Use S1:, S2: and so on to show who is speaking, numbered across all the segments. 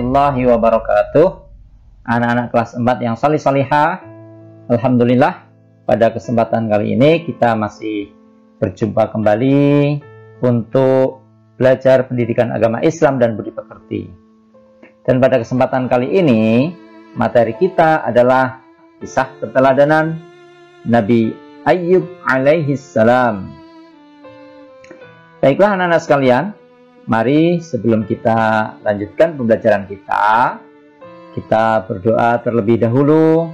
S1: warahmatullahi wabarakatuh. Anak-anak kelas 4 yang salih-salihah, alhamdulillah pada kesempatan kali ini kita masih berjumpa kembali untuk belajar pendidikan agama Islam dan budi pekerti. Dan pada kesempatan kali ini materi kita adalah kisah keteladanan Nabi Ayyub alaihi salam. Baiklah anak-anak sekalian, mari sebelum kita lanjutkan pembelajaran kita berdoa terlebih dahulu.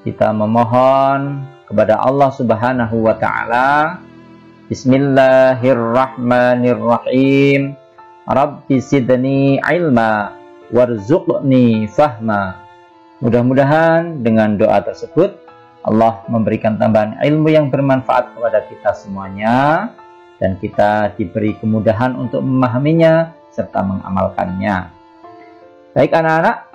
S1: Kita memohon kepada Allah Subhanahu wa Ta'ala. Bismillahirrahmanirrahim. Rabbi zidni ilma warzuqni fahma. Mudah-mudahan dengan doa tersebut Allah memberikan tambahan ilmu yang bermanfaat kepada kita semuanya, dan kita diberi kemudahan untuk memahaminya serta mengamalkannya. Baik anak-anak,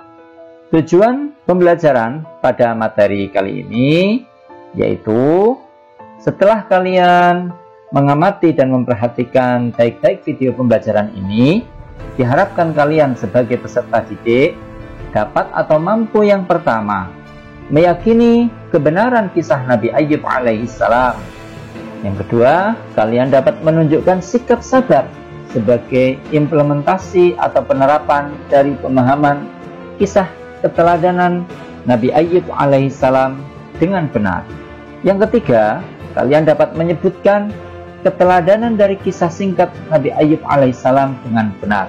S1: tujuan pembelajaran pada materi kali ini yaitu setelah kalian mengamati dan memperhatikan baik-baik video pembelajaran ini, diharapkan kalian sebagai peserta didik dapat atau mampu yang pertama meyakini kebenaran kisah Nabi Ayyub alaihissalam. Yang kedua, kalian dapat menunjukkan sikap sabar sebagai implementasi atau penerapan dari pemahaman kisah keteladanan Nabi Ayyub alaihissalam dengan benar. Yang ketiga, kalian dapat menyebutkan keteladanan dari kisah singkat Nabi Ayyub alaihissalam dengan benar.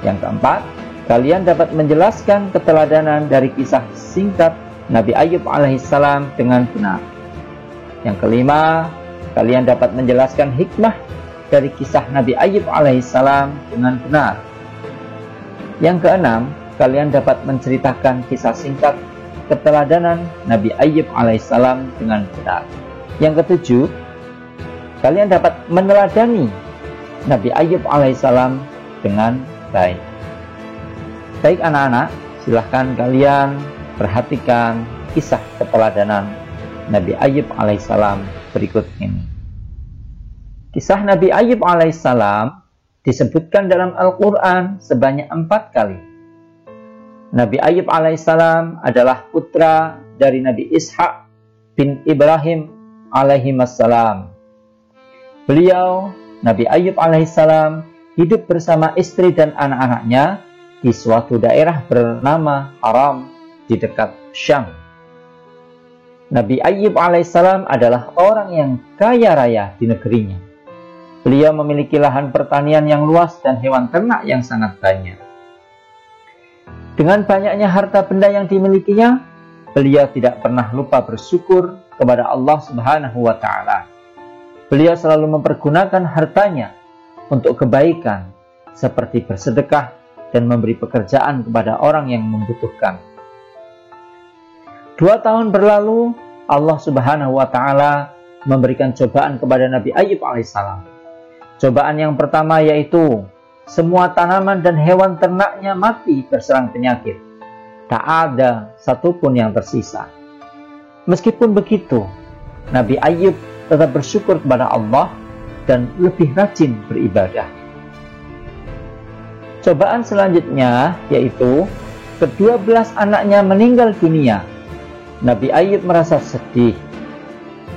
S1: Yang keempat, kalian dapat menjelaskan keteladanan dari kisah singkat Nabi Ayyub alaihissalam dengan benar. Yang kelima, kalian dapat menjelaskan hikmah dari kisah Nabi Ayyub alaihissalam dengan benar. Yang keenam, kalian dapat menceritakan kisah singkat keteladanan Nabi Ayyub alaihissalam dengan benar. Yang ketujuh, kalian dapat meneladani Nabi Ayyub alaihissalam dengan baik. Baik anak-anak, silahkan kalian perhatikan kisah keteladanan Nabi Ayyub alaihissalam berikut ini. Kisah Nabi Ayyub alaihissalam disebutkan dalam Al-Quran sebanyak 4 kali. Nabi Ayyub alaihissalam adalah putra dari Nabi Ishaq bin Ibrahim alaihissalam. Beliau, Nabi Ayyub alaihissalam, hidup bersama istri dan anak-anaknya di suatu daerah bernama Haram di dekat Syam. Nabi Ayyub alaihissalam adalah orang yang kaya raya di negerinya. Beliau memiliki lahan pertanian yang luas dan hewan ternak yang sangat banyak. Dengan banyaknya harta benda yang dimilikinya, beliau tidak pernah lupa bersyukur kepada Allah Subhanahu wa Ta'ala. Beliau selalu mempergunakan hartanya untuk kebaikan, seperti bersedekah dan memberi pekerjaan kepada orang yang membutuhkan. 2 tahun berlalu, Allah Subhanahu wa Ta'ala memberikan cobaan kepada Nabi Ayyub alaihissalam. Cobaan yang pertama yaitu semua tanaman dan hewan ternaknya mati terserang penyakit. Tak ada satupun yang tersisa. Meskipun begitu, Nabi Ayyub tetap bersyukur kepada Allah dan lebih rajin beribadah. Cobaan selanjutnya yaitu ke-12 anaknya meninggal dunia. Nabi Ayyub merasa sedih.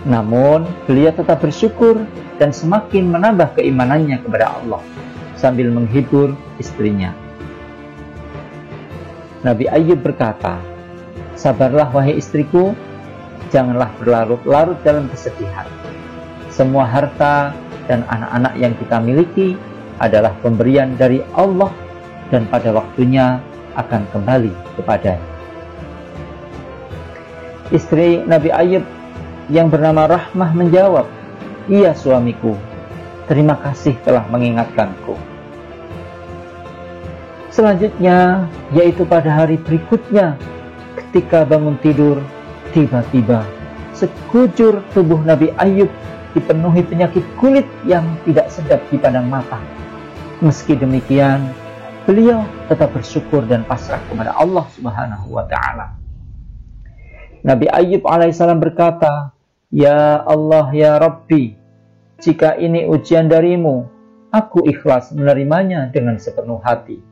S1: Namun, beliau tetap bersyukur dan semakin menambah keimanannya kepada Allah sambil menghibur istrinya. Nabi Ayyub berkata, "Sabarlah wahai istriku, janganlah berlarut-larut dalam kesedihan. Semua harta dan anak-anak yang kita miliki adalah pemberian dari Allah dan pada waktunya akan kembali kepadanya." Istri Nabi Ayyub yang bernama Rahmah menjawab, "Iya suamiku, terima kasih telah mengingatkanku." Selanjutnya, yaitu pada hari berikutnya, ketika bangun tidur, tiba-tiba sekujur tubuh Nabi Ayyub dipenuhi penyakit kulit yang tidak sedap dipandang mata. Meski demikian, beliau tetap bersyukur dan pasrah kepada Allah Subhanahu wa Ta'ala. Nabi Ayyub alaihissalam berkata, "Ya Allah, ya Rabbi, jika ini ujian darimu, aku ikhlas menerimanya dengan sepenuh hati."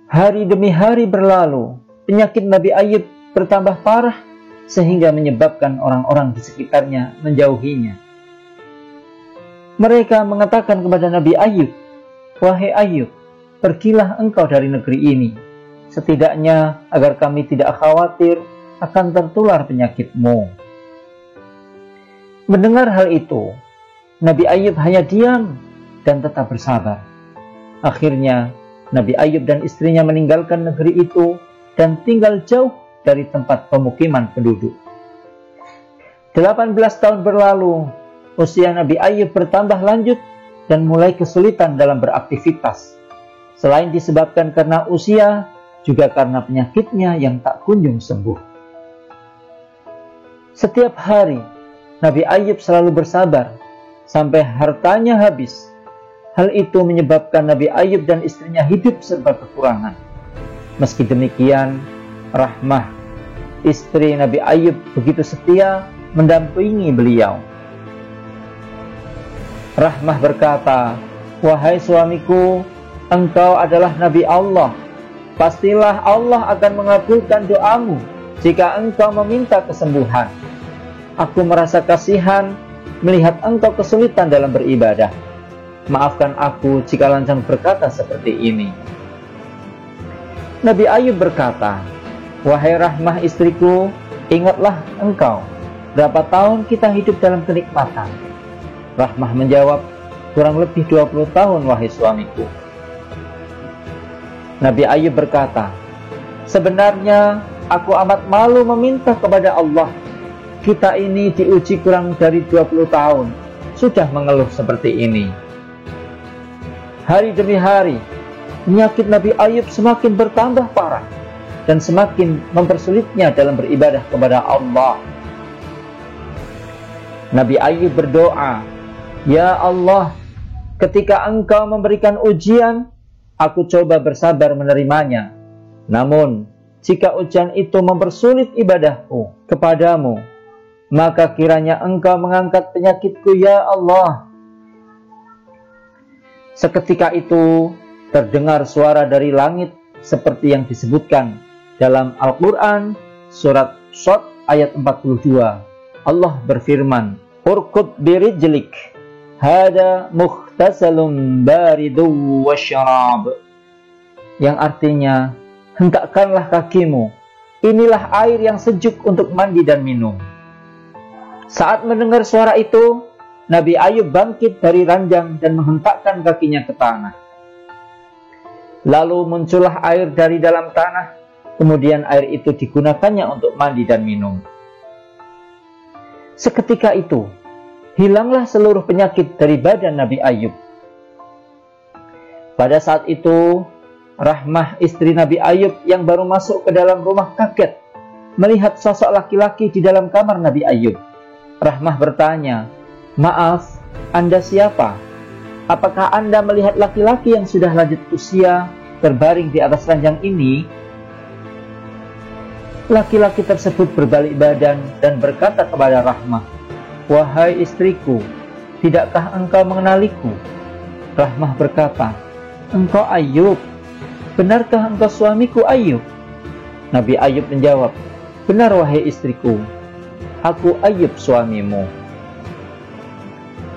S1: Hari demi hari berlalu, penyakit Nabi Ayub bertambah parah sehingga menyebabkan orang-orang di sekitarnya menjauhinya. Mereka mengatakan kepada Nabi Ayub, "Wahai Ayub, pergilah engkau dari negeri ini, setidaknya agar kami tidak khawatir akan tertular penyakitmu." Mendengar hal itu, Nabi Ayub hanya diam dan tetap bersabar. Akhirnya, Nabi Ayub dan istrinya meninggalkan negeri itu dan tinggal jauh dari tempat pemukiman penduduk. 18 tahun berlalu, usia Nabi Ayub bertambah lanjut dan mulai kesulitan dalam beraktivitas. Selain disebabkan karena usia, juga karena penyakitnya yang tak kunjung sembuh. Setiap hari, Nabi Ayub selalu bersabar sampai hartanya habis. Hal itu menyebabkan Nabi Ayub dan istrinya hidup serba kekurangan. Meski demikian, Rahmah, istri Nabi Ayub, begitu setia mendampingi beliau. Rahmah berkata, "Wahai suamiku, engkau adalah Nabi Allah. Pastilah Allah akan mengabulkan doamu jika engkau meminta kesembuhan. Aku merasa kasihan melihat engkau kesulitan dalam beribadah. Maafkan aku jika lancang berkata seperti ini." Nabi Ayub berkata, "Wahai Rahmah istriku, ingatlah engkau, berapa tahun kita hidup dalam kenikmatan." Rahmah menjawab, "Kurang lebih 20 tahun, wahai suamiku." Nabi Ayub berkata, "Sebenarnya aku amat malu meminta kepada Allah. Kita ini diuji kurang dari 20 tahun, sudah mengeluh seperti ini." Hari demi hari, penyakit Nabi Ayub semakin bertambah parah dan semakin mempersulitnya dalam beribadah kepada Allah. Nabi Ayub berdoa, "Ya Allah, ketika engkau memberikan ujian, aku coba bersabar menerimanya. Namun, jika ujian itu mempersulit ibadahku kepadamu, maka kiranya engkau mengangkat penyakitku, ya Allah." Seketika itu terdengar suara dari langit seperti yang disebutkan dalam Al-Quran surat Shad ayat 42. Allah berfirman, "Urkud birijlik, hada mukhtasalun baridu wasyarab." Yang artinya, hentakkanlah kakimu, inilah air yang sejuk untuk mandi dan minum. Saat mendengar suara itu, Nabi Ayub bangkit dari ranjang dan menghentakkan kakinya ke tanah. Lalu muncullah air dari dalam tanah, kemudian air itu digunakannya untuk mandi dan minum. Seketika itu, hilanglah seluruh penyakit dari badan Nabi Ayub. Pada saat itu, Rahmah istri Nabi Ayub yang baru masuk ke dalam rumah kaget melihat sosok laki-laki di dalam kamar Nabi Ayub. Rahmah bertanya, "Maaf, Anda siapa? Apakah Anda melihat laki-laki yang sudah lanjut usia berbaring di atas ranjang ini?" Laki-laki tersebut berbalik badan dan berkata kepada Rahmah, "Wahai istriku, tidakkah engkau mengenaliku?" Rahmah berkata, "Engkau Ayub. Benarkah engkau suamiku Ayub?" Nabi Ayub menjawab, "Benar wahai istriku, aku Ayub suamimu.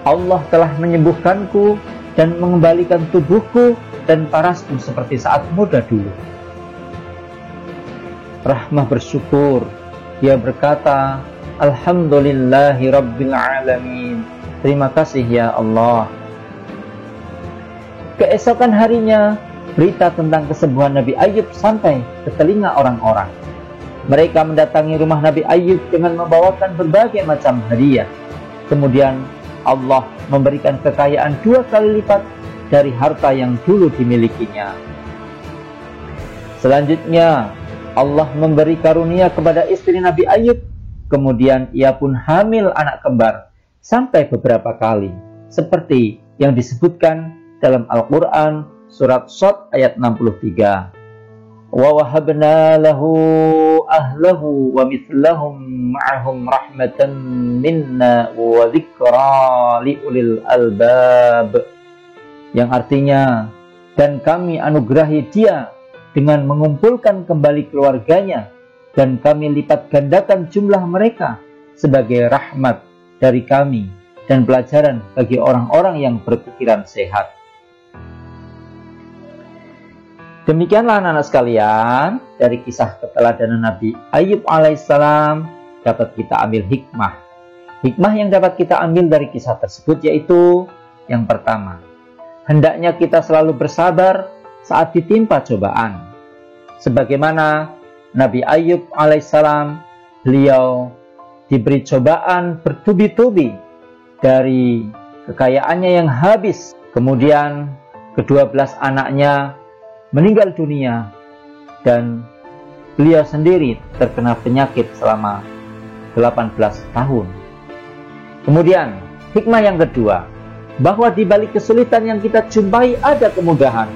S1: Allah telah menyembuhkanku dan mengembalikan tubuhku dan parasku seperti saat muda dulu." Rahmah bersyukur. Dia berkata, "Alhamdulillahi Rabbil Alamin." Terima kasih ya Allah. Keesokan harinya, berita tentang kesembuhan Nabi Ayub sampai ke telinga orang-orang. Mereka mendatangi rumah Nabi Ayub dengan membawakan berbagai macam hadiah. Kemudian Allah memberikan kekayaan 2 kali lipat dari harta yang dulu dimilikinya. Selanjutnya, Allah memberi karunia kepada istri Nabi Ayub. Kemudian ia pun hamil anak kembar sampai beberapa kali, seperti yang disebutkan dalam Al-Quran surat Shad ayat 63. "Wa wahabna lahu ahlahu wa mithlahum ma'ahum rahmatan minna wa dzikra liulil albab." Yang artinya, dan kami anugerahi dia dengan mengumpulkan kembali keluarganya, dan kami lipat gandakan jumlah mereka sebagai rahmat dari kami dan pelajaran bagi orang-orang yang berpikiran sehat. Demikianlah anak-anak sekalian, dari kisah keteladanan Nabi Ayyub alaihissalam dapat kita ambil hikmah. Hikmah yang dapat kita ambil dari kisah tersebut yaitu yang pertama, hendaknya kita selalu bersabar saat ditimpa cobaan. Sebagaimana Nabi Ayyub alaihissalam, beliau diberi cobaan bertubi-tubi dari kekayaannya yang habis. Kemudian ke-12 anaknya meninggal dunia dan beliau sendiri terkena penyakit selama 18 tahun. Kemudian hikmah yang kedua, bahwa di balik kesulitan yang kita jumpai ada kemudahan.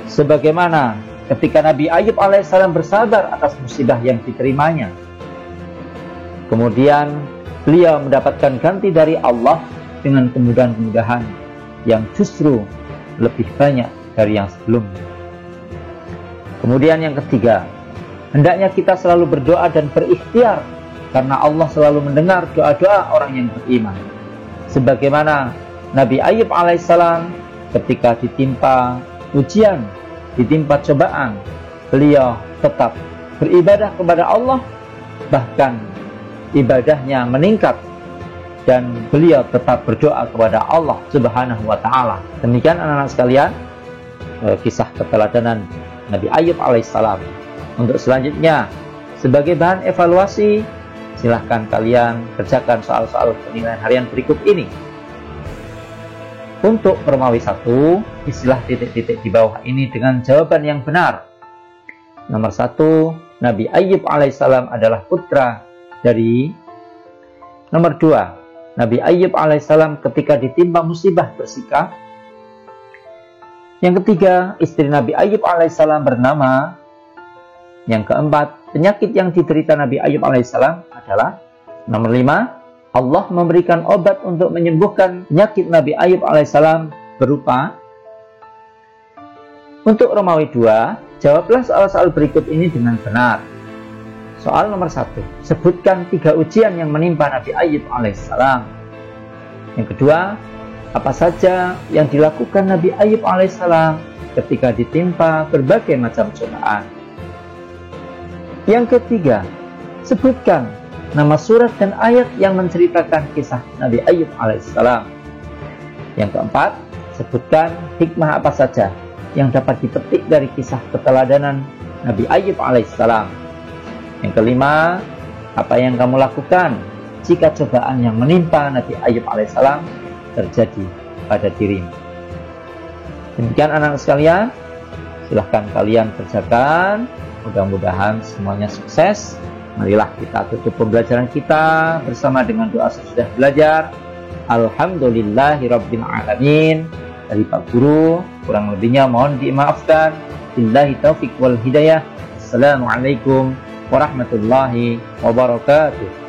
S1: Sebagaimana ketika Nabi Ayyub alaihissalam bersabar atas musibah yang diterimanya. Kemudian beliau mendapatkan ganti dari Allah dengan kemudahan-kemudahan yang justru lebih banyak dari yang sebelumnya. Kemudian yang ketiga, hendaknya kita selalu berdoa dan berikhtiar karena Allah selalu mendengar doa-doa orang yang beriman. Sebagaimana Nabi Ayyub alaihissalam ketika ditimpa ujian, ditimpa cobaan, beliau tetap beribadah kepada Allah, bahkan ibadahnya meningkat dan beliau tetap berdoa kepada Allah Subhanahu wa taala. Demikian anak-anak sekalian, kisah keteladanan Nabi Ayyub alaihissalam. Untuk selanjutnya, sebagai bahan evaluasi, silahkan kalian kerjakan soal-soal penilaian harian berikut ini. Untuk Romawi 1, isilah titik-titik di bawah ini dengan jawaban yang benar. Nomor 1, Nabi Ayyub alaihissalam adalah putra dari. Nomor 2, Nabi Ayyub alaihissalam ketika ditimpa musibah bersikap. Yang ketiga, istri Nabi Ayyub alaihissalam bernama. Yang keempat, penyakit yang diderita Nabi Ayyub alaihissalam adalah. Nomor 5, Allah memberikan obat untuk menyembuhkan penyakit Nabi Ayyub alaihissalam berupa. Untuk Romawi 2, jawablah soal-soal berikut ini dengan benar. Soal nomor 1, sebutkan 3 ujian yang menimpa Nabi Ayyub alaihissalam. Yang kedua, apa saja yang dilakukan Nabi Ayyub alaihissalam ketika ditimpa berbagai macam cobaan. Yang ketiga, sebutkan nama surat dan ayat yang menceritakan kisah Nabi Ayyub alaihissalam. Yang keempat, sebutkan hikmah apa saja yang dapat dipetik dari kisah keteladanan Nabi Ayyub alaihissalam. Yang kelima, apa yang kamu lakukan jika cobaan yang menimpa Nabi Ayyub alaihissalam terjadi pada dirimu. Demikian anak-anak sekalian, silahkan kalian kerjakan. Mudah-mudahan semuanya sukses. Marilah kita tutup pembelajaran kita bersama dengan doa sesudah belajar. Alhamdulillahirabbil alamin. Dari Pak Guru, kurang lebihnya mohon dimaafkan. Billahi taufiq wal hidayah. Assalamualaikum warahmatullahi wabarakatuh.